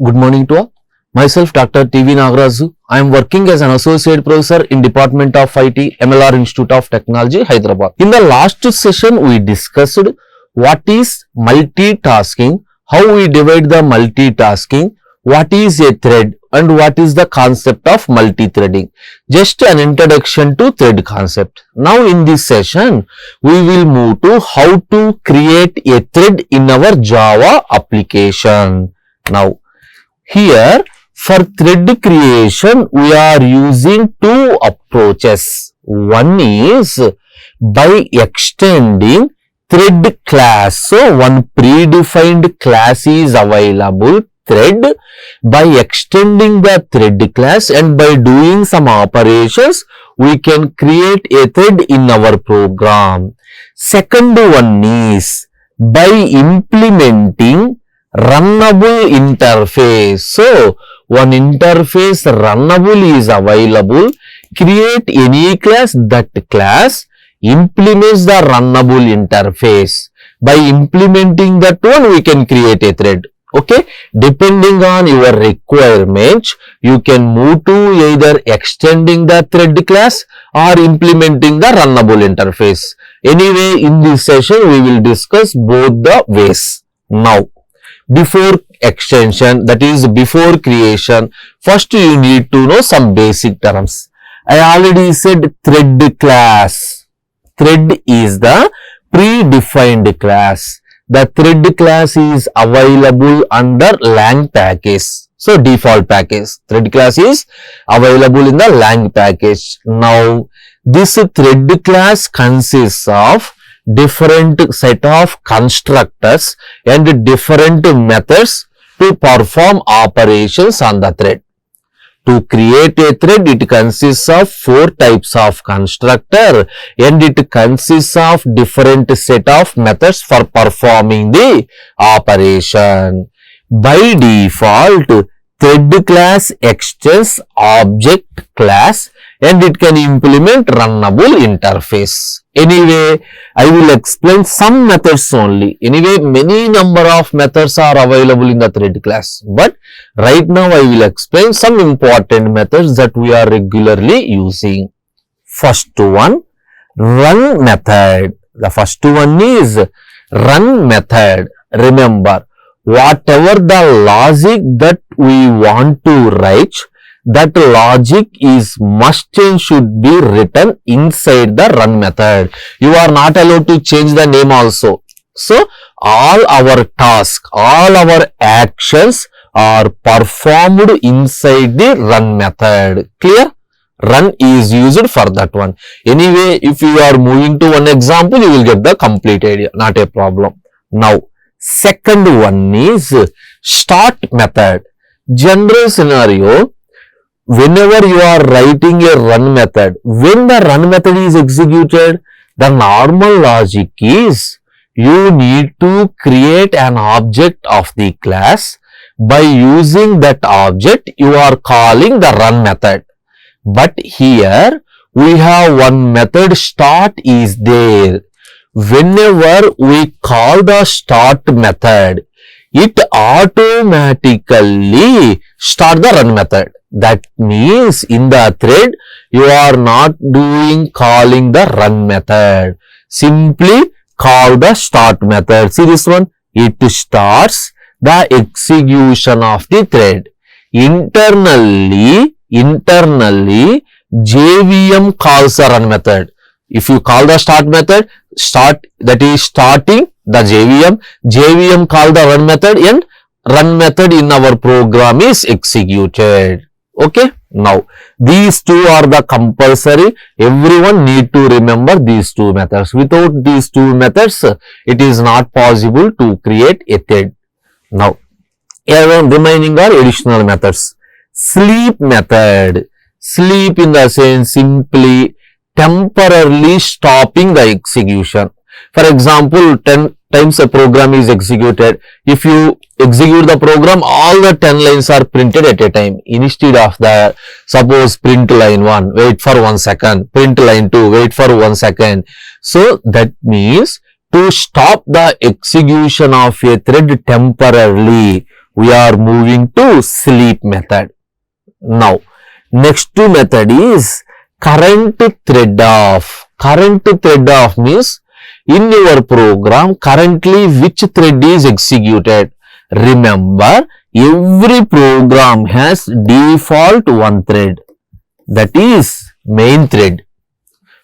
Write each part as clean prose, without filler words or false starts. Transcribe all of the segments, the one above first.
Good morning to all. Myself Dr. TV Nagaraju. I am working as an associate professor in Department of IT, MLR Institute of Technology, Hyderabad. In the last session, we discussed what is multitasking, how we divide the multitasking, what is a thread, and what is the concept of multi-threading. Just an introduction to thread concept. Now in this session, we will move to how to create a thread in our Java application. Now, here for thread creation, we are using two approaches. One is by extending thread class. So, one predefined class is available, thread. By extending the thread class and by doing some operations, we can create a thread in our program. Second one is by implementing runnable interface. So, one interface runnable is available. Create any class, that class implements the runnable interface. By implementing that one, we can create a thread. Okay, depending on your requirements, you can move to either extending the thread class or implementing the runnable interface. Anyway, in this session, we will discuss both the ways. Now, before extension, that is before creation, first you need to know some basic terms. I already said thread class. Thread is the predefined class. The thread class is available under lang package. So, default package. Thread class is available in the lang package. Now, this thread class consists of different set of constructors and different methods to perform operations on the thread. To create a thread, it consists of 4 types of constructor and it consists of different set of methods for performing the operation. By default, thread class extends object class and it can implement runnable interface. Anyway, I will explain some methods only. Anyway, many number of methods are available in the thread class. But right now, I will explain some important methods that we are regularly using. First one, run method. The first one is run method. Remember, whatever the logic that we want to write, that logic is must and should be written inside the run method. You are not allowed to change the name also. So, all our tasks, all our actions are performed inside the run method. Clear? Run is used for that one. Anyway, if you are moving to one example, you will get the complete idea. Not a problem. Now, second one is start method. General scenario, whenever you are writing a run method, when the run method is executed, the normal logic is you need to create an object of the class. By using that object, you are calling the run method. But here, we have one method start is there. Whenever we call the start method, it automatically start the run method. That means in the thread, you are not calling the run method. Simply call the start method. See this one? It starts the execution of the thread. Internally, JVM calls the run method. If you call the start method, that is starting the JVM call the run method and run method in our program is executed. Okay. Now, these two are the compulsory. Everyone need to remember these two methods. Without these two methods, it is not possible to create a thread. Now, remaining are additional methods. Sleep method. Sleep in the sense simply temporarily stopping the execution. For example, 10 times a program is executed. If you execute the program, all the 10 lines are printed at a time. Instead of the, suppose print line 1, wait for 1 second, print line 2, wait for 1 second. So, that means to stop the execution of a thread temporarily, we are moving to sleep method. Now, next method is current thread off. Current thread off means in your program currently which thread is executed. Remember, every program has default one thread, that is main thread.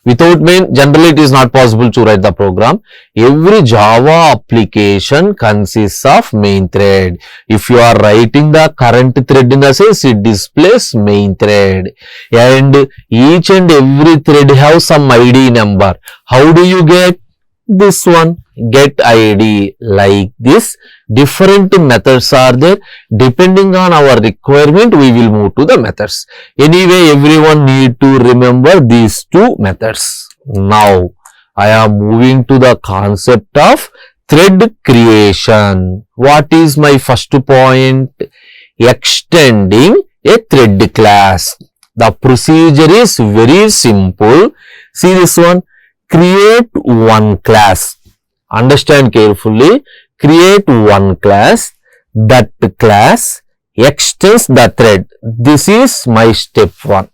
Without main, generally it is not possible to write the program. Every Java application consists of main thread. If you are writing the current thread in the sense, it displays main thread. And each and every thread has some ID number. How do you get this one? Get ID like this. Different methods are there. Depending on our requirement, we will move to the methods. Anyway, everyone need to remember these two methods. Now, I am moving to the concept of thread creation. What is my first point? Extending a thread class. The procedure is very simple. See this one. Create one class. Understand carefully. Create one class. That class extends the thread. This is my step 1.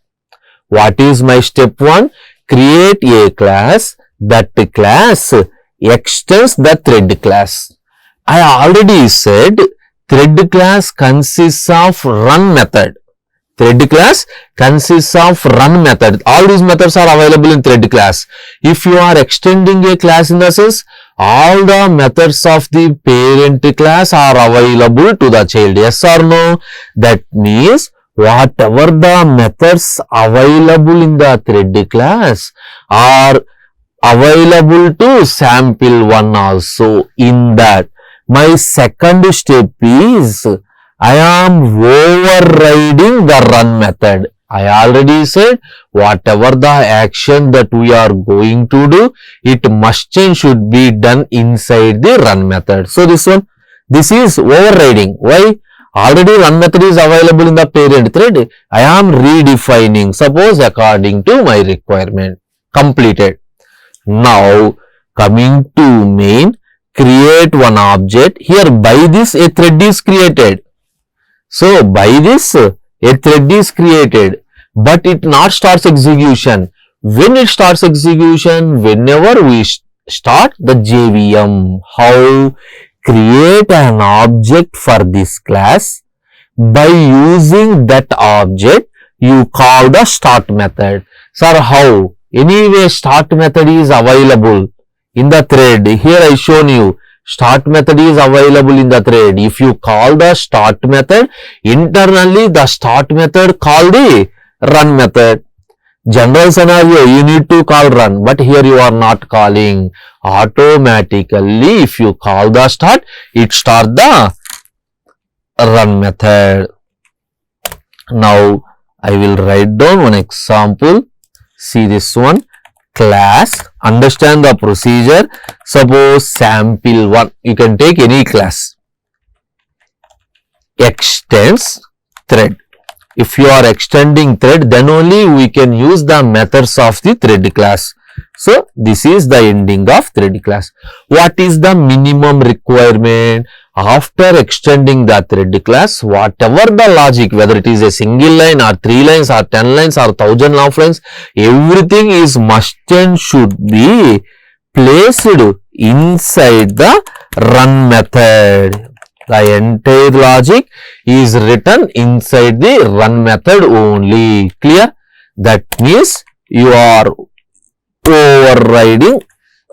What is my step 1? Create a class. That class extends the thread class. I already said thread class consists of run method. Thread class consists of run method. All these methods are available in thread class. If you are extending a class in the sense, all the methods of the parent class are available to the child. Yes or no? That means whatever the methods available in the thread class are available to sample 1 also. In that, my second step is I am overriding the run method. I already said whatever the action that we are going to do, it must and should be done inside the run method. So this is overriding. Why? Already run method is available in the parent thread. I am redefining, suppose according to my requirement. Completed. Now coming to main, create one object. Here by this a thread is created. So by this a thread is created, but it not starts execution. When it starts execution, whenever we start the JVM, how? Create an object for this class. By using that object, you call the start method. Sir, how? Anyway, start method is available in the thread. Here I shown you. Start method is available in the thread. If you call the start method, internally the start method call the run method. General scenario, you need to call run, but here you are not calling. Automatically, if you call the start, it start the run method. Now, I will write down one example. See this one. Class, understand the procedure. Suppose sample 1, you can take any class. Extends thread. If you are extending thread, then only we can use the methods of the thread class. So this is the ending of thread class. What is the minimum requirement? After extending the thread class, whatever the logic, whether it is a single line or 3 lines or 10 lines or 1000 of lines, everything is must and should be placed inside the run method. The entire logic is written inside the run method only. Clear? That means you are overriding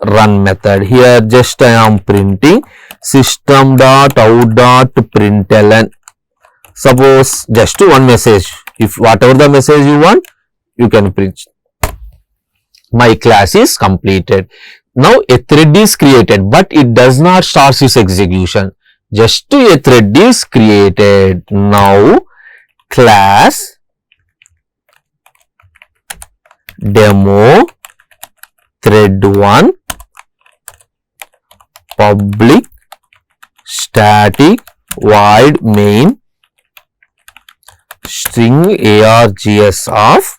run method. Here just I am printing system.out.println. Suppose just one message. If whatever the message you want, you can print. My class is completed. Now a thread is created, but it does not start its execution. Just a thread is created. Now class demo thread 1 public static void main string args of.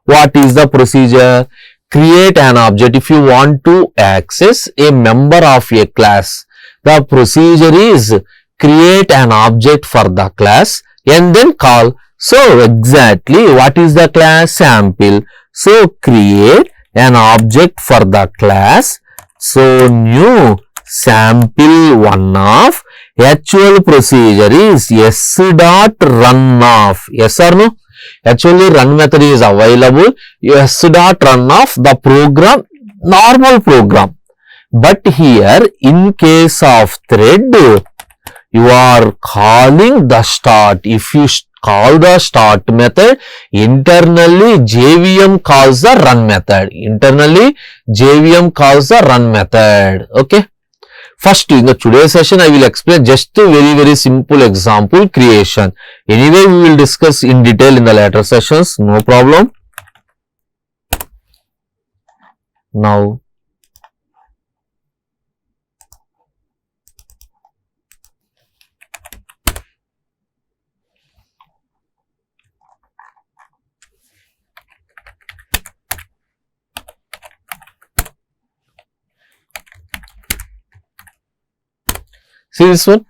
What is the procedure? Create an object. If you want to access a member of a class, the procedure is create an object for the class and then call. So exactly what is the class? Sample. So create an object for the class. So new sample1 of actual procedure is s dot run of. Yes or no? Actually run method is available. S dot run of the program, normal program. But here in case of thread, you are calling the start. If you call the start method, internally JVM calls the run method. Internally JVM calls the run method. Okay. First, in the today's session, I will explain just a very simple example creation. Anyway, we will discuss in detail in the later sessions. No problem. Now, see this one,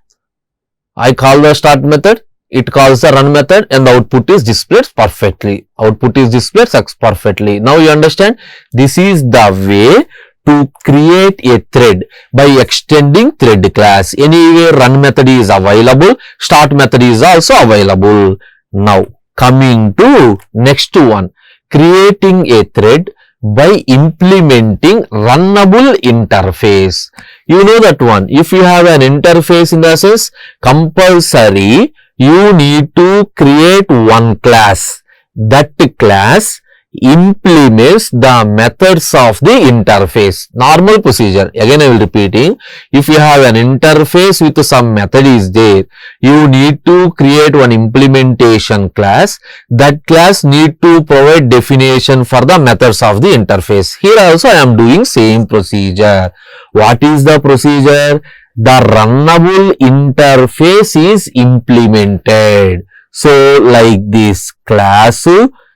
I call the start method, it calls the run method and the output is displayed perfectly. Output is displayed perfectly. Now you understand, this is the way to create a thread by extending thread class. Anyway, run method is available, start method is also available. Now coming to next one, creating a thread by implementing runnable interface. You know that one. If you have an interface in the sense, compulsory, you need to create one class. That class implements the methods of the interface. Normal procedure. Again, I will repeating. If you have an interface with some method is there, you need to create one implementation class. That class need to provide definition for the methods of the interface. Here also I am doing same procedure. What is the procedure? The runnable interface is implemented. So like this, class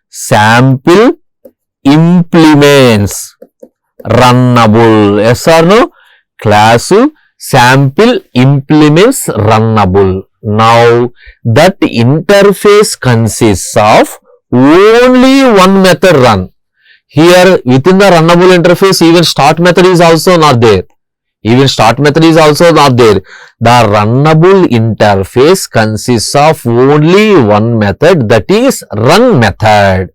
sample implements runnable. Yes or no? Class sample implements runnable. Now that interface consists of only one method run. Here within the runnable interface, even start method is also not there. Even start method is also not there. The runnable interface consists of only one method, that is run method.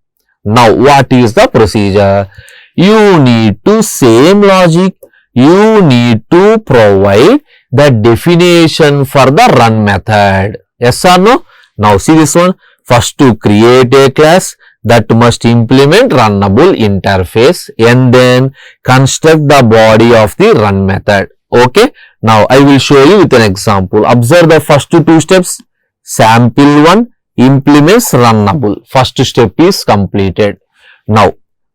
Now what is the procedure? You need to, same logic, you need to provide the definition for the run method. Yes or no? Now see this one. First to create a class that must implement runnable interface and then construct the body of the run method. Okay. Now I will show you with an example. Observe the first two steps. Sample1 implements runnable. First step is completed. Now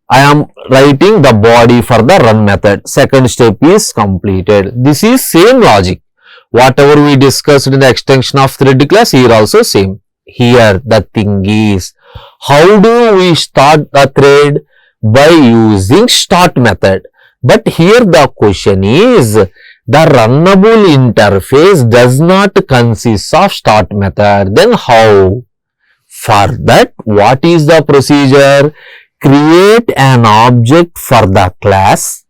I am writing the body for the run method. Second step is completed. This is same logic. Whatever we discussed in the extension of thread class, here also same. Here the thing is, how do we start the thread? By using start method. But here the question is, the runnable interface does not consist of start method. Then how? For that, what is the procedure? Create an object for the class.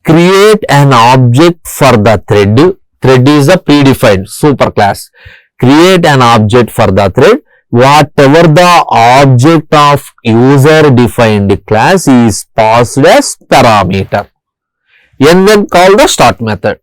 Create an object for the thread. Thread is a predefined superclass. Create an object for the thread. Whatever the object of user defined class is passed as parameter. And then call the start method.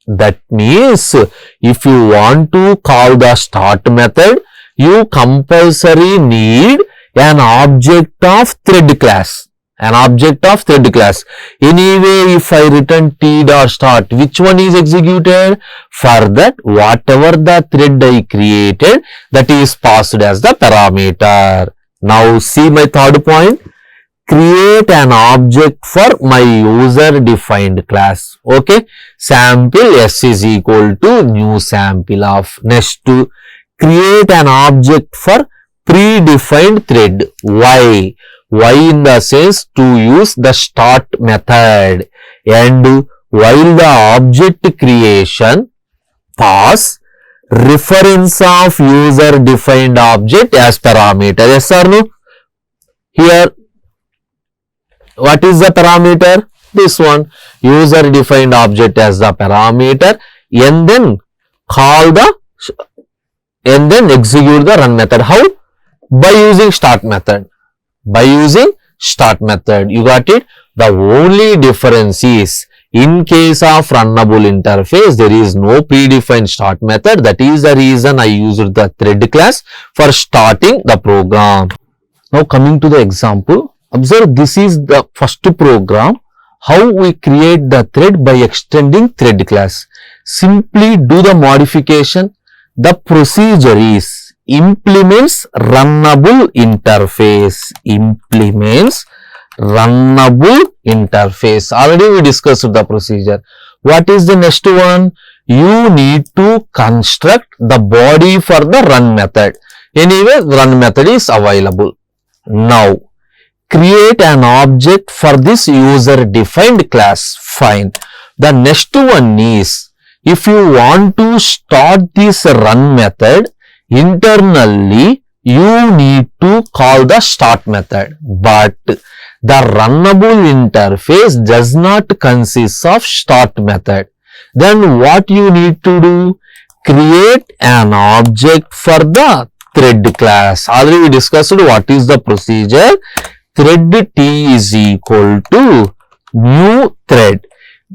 That means if you want to call the start method, you compulsory need an object of thread class. An object of thread class. Anyway, if I return t.start, which one is executed? For that, whatever the thread I created, that is passed as the parameter. Now see my third point. Create an object for my user defined class. Okay. Sample s is equal to new sample of. Next to create an object for predefined thread. Why? Why in the sense to use the start method, and while the object creation pass reference of user defined object as parameter. Yes or no? Here, what is the parameter? This one, user defined object as the parameter, and then execute the run method. How? By using start method. By using start method. You got it? The only difference is, in case of runnable interface, there is no predefined start method. That is the reason I used the thread class for starting the program. Now coming to the example, observe this is the first program. How we create the thread by extending thread class. Simply do the modification. The procedure is implements runnable interface. Implements runnable interface. Already we discussed the procedure. What is the next one? You need to construct the body for the run method. Anyway, run method is available. Now, create an object for this user defined class. Fine. The next one is, if you want to start this run method, internally you need to call the start method. But the runnable interface does not consist of start method. Then what you need to do? Create an object for the thread class. Already we discussed what is the procedure. Thread T is equal to new thread.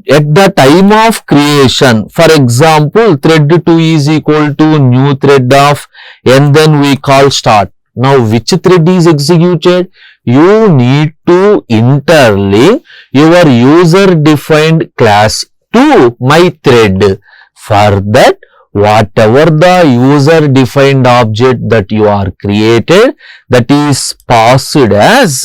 At the time of creation, for example, thread 2 is equal to new thread of, and then we call start. Now, which thread is executed? You need to interlink your user defined class to my thread. For that, whatever the user defined object that you are created, that is passed as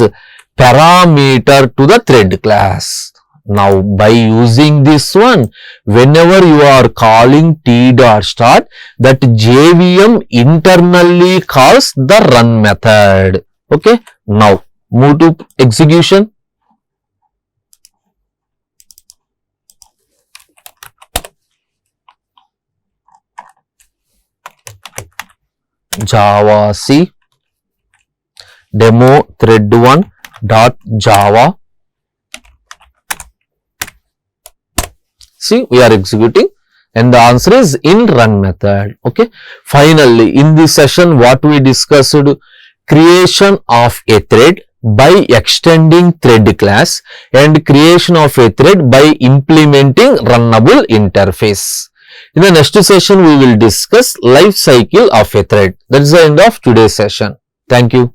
parameter to the thread class. Now, by using this one, whenever you are calling t.start, that JVM internally calls the run method. Okay. Now, move to execution. Java C demo thread1 dot Java. See, we are executing and the answer is in run method. Okay. Finally, in this session, what we discussed, creation of a thread by extending thread class and creation of a thread by implementing runnable interface. In the next session, we will discuss life cycle of a thread. That is the end of today's session. Thank you.